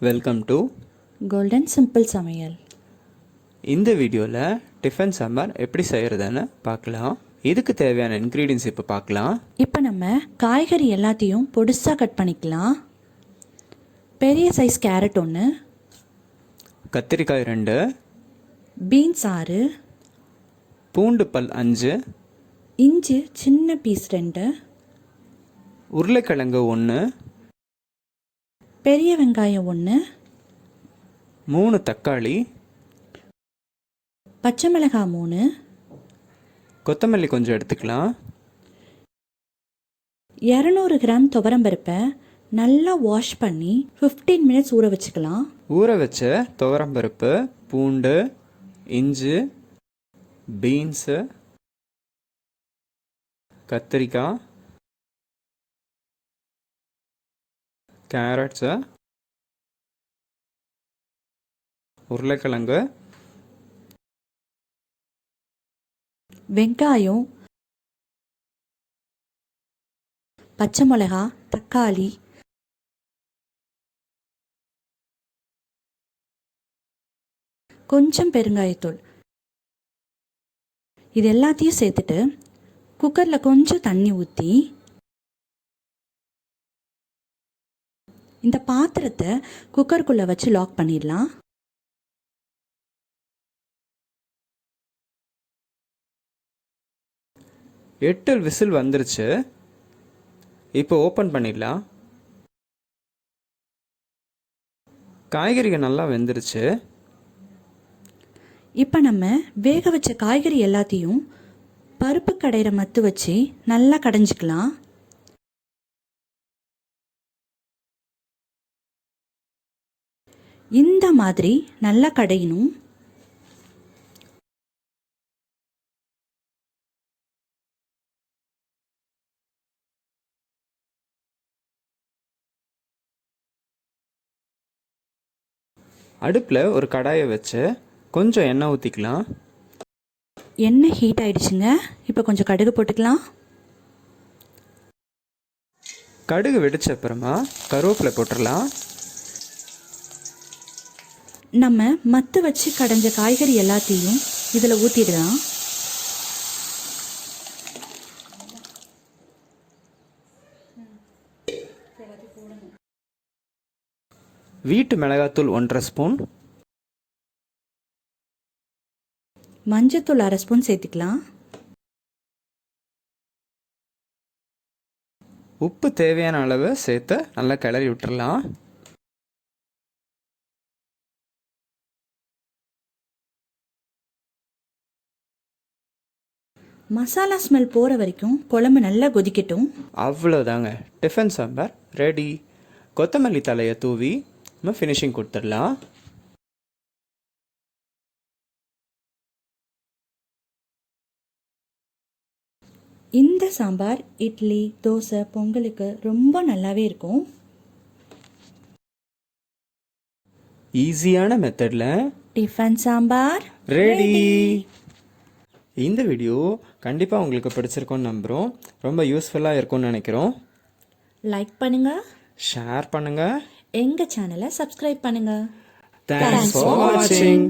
Welcome to golden simple சமையல். இந்த வீடியோவில் டிஃபன் சாம்பார் எப்படி செய்கிறதுன்னு பார்க்கலாம். இதுக்கு தேவையான இன்க்ரீடியன்ஸ் இப்போ பார்க்கலாம். இப்போ நம்ம காய்கறி எல்லாத்தையும் பொடிசாக கட் பண்ணிக்கலாம். பெரிய சைஸ் கேரட் 1, கத்திரிக்காய் 2, பீன்ஸ் 6, பூண்டு பல் 5, இஞ்சி சின்ன பீஸ் 2, உருளைக்கிழங்கு 1, பெரிய வெங்காயம் 1, 3 தக்காளி, பச்சை மிளகாய் 3, கொத்தமல்லி கொஞ்சம் எடுத்துக்கலாம். 200 கிராம் துவரம்பருப்பை நல்லா வாஷ் பண்ணி 15 மினிட்ஸ் ஊற வச்சுக்கலாம். ஊற வச்ச துவரம்பருப்பு, பூண்டு, இஞ்சி, பீன்ஸு, கத்திரிக்காய், கேரட்ஸு, உருளைக்கிழங்கு, வெங்காயம், பச்சை மிளகா, தக்காளி, கொஞ்சம் பெருங்காயத்தூள், இது எல்லாத்தையும் சேர்த்துட்டு குக்கரில் கொஞ்சம் தண்ணி ஊற்றி இந்த பாத்திரத்தை குக்கருக்குள்ளே வச்சு லாக் பண்ணிடலாம். எட்டு விசில் வந்துருச்சு. இப்போ ஓப்பன் பண்ணிடலாம். காய்கறிகள் நல்லா வெந்துருச்சு. இப்போ நம்ம வேக வச்ச காய்கறி எல்லாத்தையும் பருப்பு கடையிற மத்து வச்சு நல்லா கடைஞ்சிக்கலாம். இந்த மாதிரி நல்லா கடையணும். அடுப்பில் ஒரு கடாயை வச்சு கொஞ்சம் எண்ணெய் ஊற்றிக்கலாம். எண்ணெய் ஹீட் ஆயிடுச்சுங்க. இப்போ கொஞ்சம் கடுகு போட்டுக்கலாம். கடுகு வெடிச்ச அப்புறமா கருவேப்பிலை போட்டுடலாம். நம்ம மத்து வச்சு கடைஞ்ச காய்கறி எல்லாத்தையும் இதில் ஊற்றிடலாம். வீட்டு மிளகாத்தூள் 1.5 ஸ்பூன், மஞ்சத்தூள் 1/2 ஸ்பூன் சேர்த்துக்கலாம். உப்பு தேவையான அளவு சேர்த்து நல்லா கிளறி விட்டுடலாம். மசாலா ஸ்மெல் போகிற வரைக்கும் குழம்பு நல்லா கொதிக்கட்டும். அவ்வளோதாங்க, டிஃபன் சாம்பார் ரெடி. கொத்தமல்லி தலையை தூவி நம்ம ஃபினிஷிங் கொடுத்துடலாம். இந்த சாம்பார் இட்லி, தோசை, பொங்கலுக்கு ரொம்ப நல்லாவே இருக்கும். ஈஸியான மெத்தடில் டிஃபன் சாம்பார் ரெடி. இந்த வீடியோ கண்டிப்பாக உங்களுக்கு பிடிச்சிருக்கோன்னு நம்புகிறோம். ரொம்ப யூஸ்ஃபுல்லாக இருக்கும்னு நினைக்கிறோம். லைக் பண்ணுங்கள், ஷேர் பண்ணுங்கள், எங்கள் சேனலை சப்ஸ்கிரைப் பண்ணுங்கள். தேங்க்ஸ் ஃபார் வாட்சிங்.